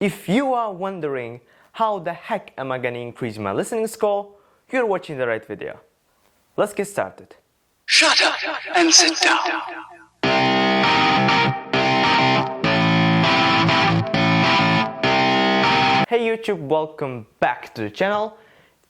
If you are wondering how the heck am I gonna increase my listening score, you're watching the right video. Let's get started. Shut up and sit down. Hey YouTube, welcome back to the channel.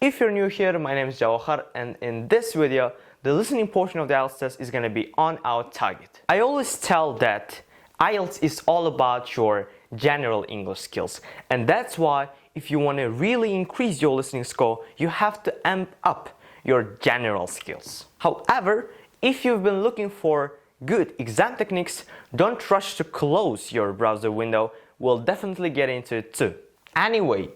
If you're new here, my name is Javohir, and in this video, the listening portion of the IELTS test is gonna be on our target. I always tell that IELTS is all about your general English skills, and that's why if you want to really increase your listening score, you have to amp up your general skills. However, if you've been looking for good exam techniques, don't rush to close your browser window. We'll definitely get into it too. Anyway,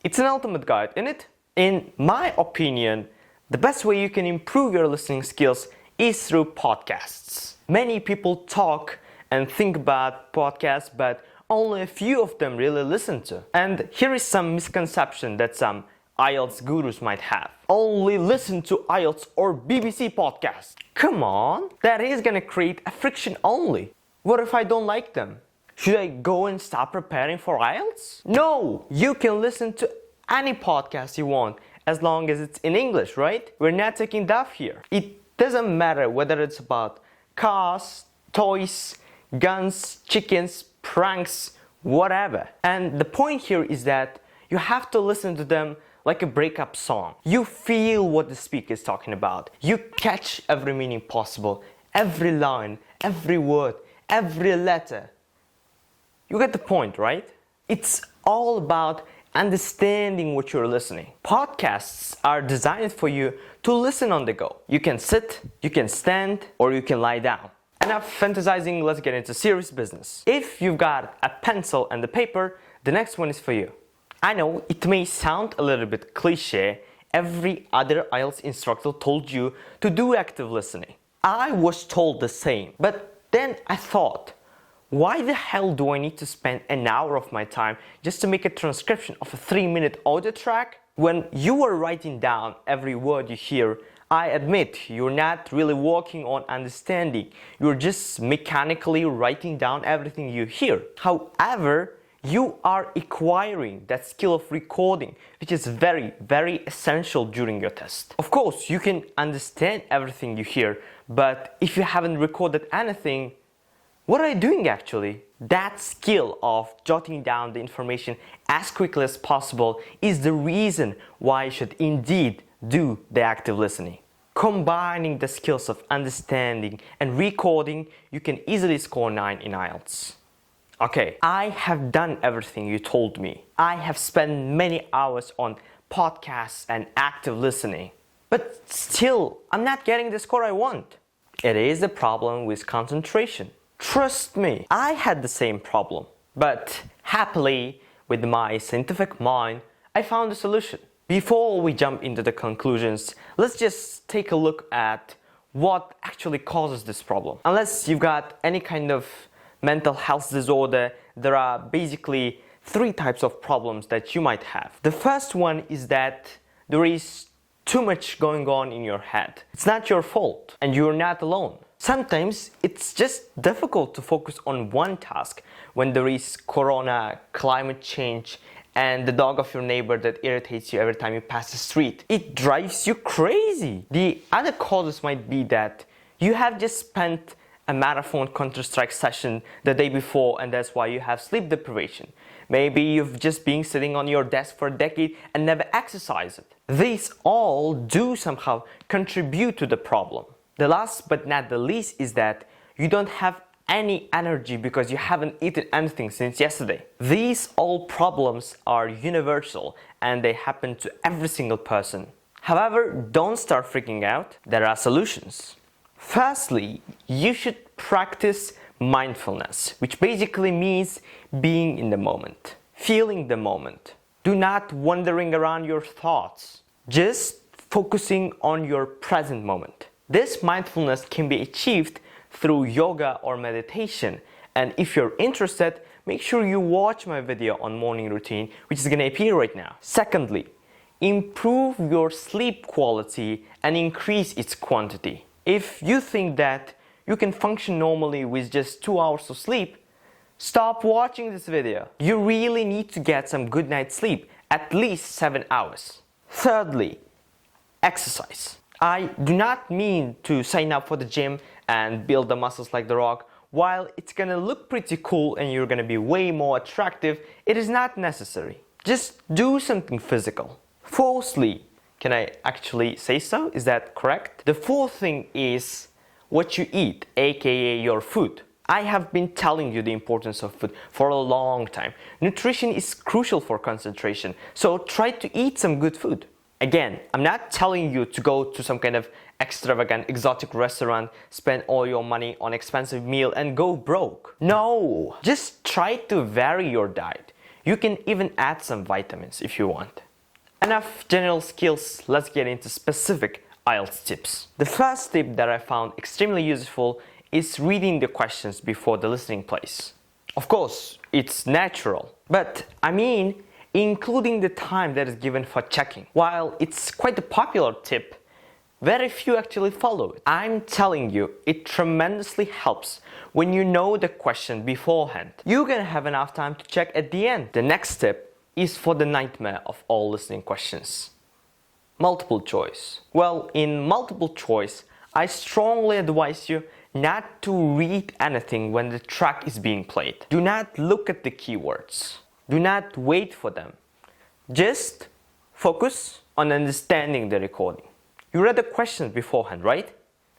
it's an ultimate guide, isn't it? In my opinion, the best way you can improve your listening skills is through podcasts. Many people talk and think about podcasts, but only a few of them really listen to. And here is some misconception that some IELTS gurus might have. Only listen to IELTS or BBC podcasts. Come on, that is gonna create a friction only. What if I don't like them? Should I go and stop preparing for IELTS? No, you can listen to any podcast you want as long as it's in English, right? We're not taking that here. It doesn't matter whether it's about cars, toys, guns, chickens, pranks, whatever. And the point here is that you have to listen to them like a breakup song. You feel what the speaker is talking about. You catch every meaning possible, every line, every word, every letter. You get the point, right? It's all about understanding what you're listening. Podcasts are designed for you to listen on the go. You can sit, you can stand, or you can lie down. Enough fantasizing, let's get into serious business. If you've got a pencil and a paper, the next one is for you. I know it may sound a little bit cliche. Every other IELTS instructor told you to do active listening. I was told the same, but then I thought, why the hell do I need to spend an hour of my time just to make a transcription of a 3-minute audio track? When you are writing down every word you hear, I admit you're not really working on understanding. You're just mechanically writing down everything you hear. However, you are acquiring that skill of recording, which is very, very essential during your test. Of course, you can understand everything you hear, but if you haven't recorded anything, what are you doing actually? That skill of jotting down the information as quickly as possible is the reason why you should indeed do the active listening. Combining the skills of understanding and recording, you can easily score 9 in IELTS. Okay, I have done everything you told me. I have spent many hours on podcasts and active listening. But still, I'm not getting the score I want. It is a problem with concentration. Trust me, I had the same problem. But happily, with my scientific mind, I found a solution. Before we jump into the conclusions, let's just take a look at what actually causes this problem. Unless you've got any kind of mental health disorder, there are basically 3 types of problems that you might have. The first one is that there is too much going on in your head. It's not your fault, and you're not alone. Sometimes it's just difficult to focus on one task when there is corona, climate change, and the dog of your neighbor that irritates you every time you pass the street. It drives you crazy. The other causes might be that you have just spent a marathon Counter-Strike session the day before, and that's why you have sleep deprivation. Maybe you've just been sitting on your desk for a decade and never exercised it. These all do somehow contribute to the problem. The last but not the least is that you don't have any energy because you haven't eaten anything since yesterday. These all problems are universal and they happen to every single person. However, don't start freaking out. There are solutions. Firstly, you should practice mindfulness, which basically means being in the moment, feeling the moment. Do not wandering around your thoughts, just focusing on your present moment. This mindfulness can be achieved through yoga or meditation, and if you're interested, make sure you watch my video on morning routine, which is going to appear right now. Secondly, improve your sleep quality and increase its quantity. If you think that you can function normally with just 2 hours of sleep, stop watching this video. You really need to get some good night's sleep, at least 7 hours. Thirdly, exercise. I do not mean to sign up for the gym and build the muscles like The Rock. While it's gonna look pretty cool and you're gonna be way more attractive, it is not necessary. Just do something physical. Fourthly, can I actually say so? Is that correct? The fourth thing is what you eat, aka your food. I have been telling you the importance of food for a long time. Nutrition is crucial for concentration, so try to eat some good food. Again, I'm not telling you to go to some kind of extravagant, exotic restaurant, spend all your money on expensive meal and go broke. No, just try to vary your diet. You can even add some vitamins if you want. Enough general skills, let's get into specific IELTS tips. The first tip that I found extremely useful is reading the questions before the listening plays. Of course, it's natural, but I mean including the time that is given for checking. While it's quite a popular tip, very few actually follow it. I'm telling you, it tremendously helps when you know the question beforehand. You're gonna have enough time to check at the end. The next tip is for the nightmare of all listening questions. Multiple choice. Well, in multiple choice, I strongly advise you not to read anything when the track is being played. Do not look at the keywords. Do not wait for them. Just focus on understanding the recording. You read the questions beforehand, right?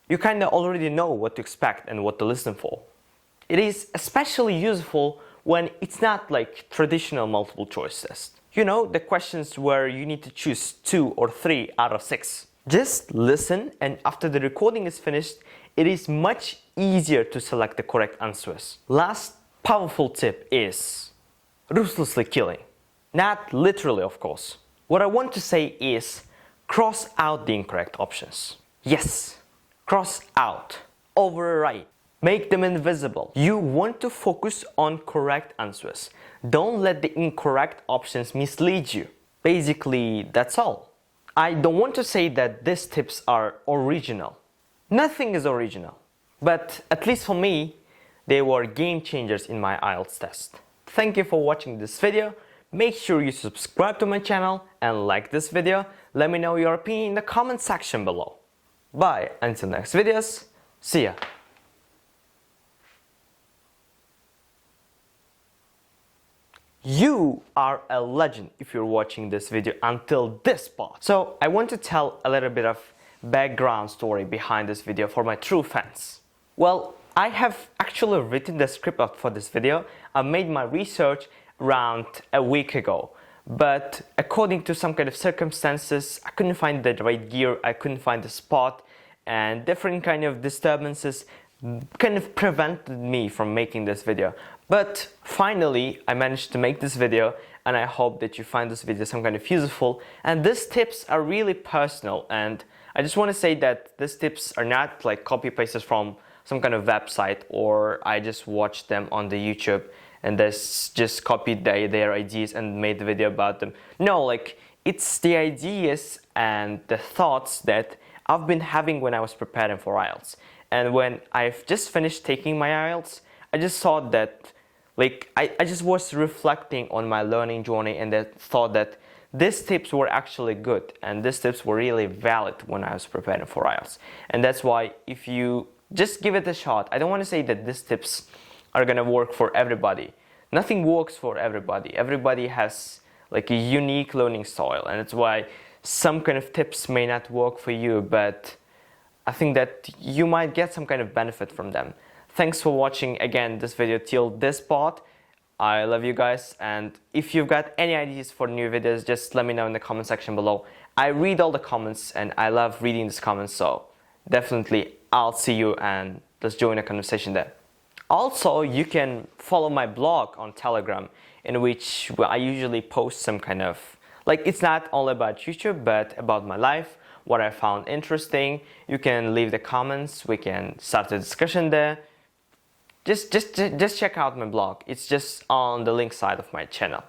You kind of already know what to expect and what to listen for. It is especially useful when it's not like traditional multiple choice test. You know, the questions where you need to choose 2 or 3 out of 6. Just listen, and after the recording is finished, it is much easier to select the correct answers. Last powerful tip is ruthlessly killing. Not literally, of course. What I want to say is cross out the incorrect options. Yes, cross out, overwrite, make them invisible. You want to focus on correct answers. Don't let the incorrect options mislead you. Basically, that's all. I don't want to say that these tips are original. Nothing is original. But at least for me, they were game changers in my IELTS test. Thank you for watching this video. Make sure you subscribe to my channel and like this video. Let me know your opinion in the comment section below. Bye, until next videos. See ya. You are a legend if you're watching this video until this part. So I want to tell a little bit of background story behind this video for my true fans. Well, I have actually written the script out for this video. I made my research around a week ago, but according to some kind of circumstances, I couldn't find the right gear, I couldn't find the spot, and different kind of disturbances kind of prevented me from making this video. But finally, I managed to make this video, and I hope that you find this video some kind of useful. And these tips are really personal, and I just want to say that these tips are not like copy pastes from some kind of website, or I just watched them on the YouTube and just copied their ideas and made the video about them. No, like it's the ideas and the thoughts that I've been having when I was preparing for IELTS. And when I've just finished taking my IELTS, I just thought that like I just was reflecting on my learning journey, and that thought that these tips were actually good and these tips were really valid when I was preparing for IELTS. And that's why if you just give it a shot, I don't want to say that these tips are gonna work for everybody. Nothing works for everybody. Everybody has like a unique learning style, and that's why some kind of tips may not work for you, but I think that you might get some kind of benefit from them. Thanks for watching again this video till this part. I love you guys, and if you've got any ideas for new videos, just let me know in the comment section below. I read all the comments and I love reading these comments, so definitely I'll see you and let's join a conversation there. Also, you can follow my blog on Telegram, in which I usually post some kind of, like, it's not all about YouTube, but about my life, what I found interesting. You can leave the comments, we can start a discussion there. Just check out my blog. It's just on the link side of my channel.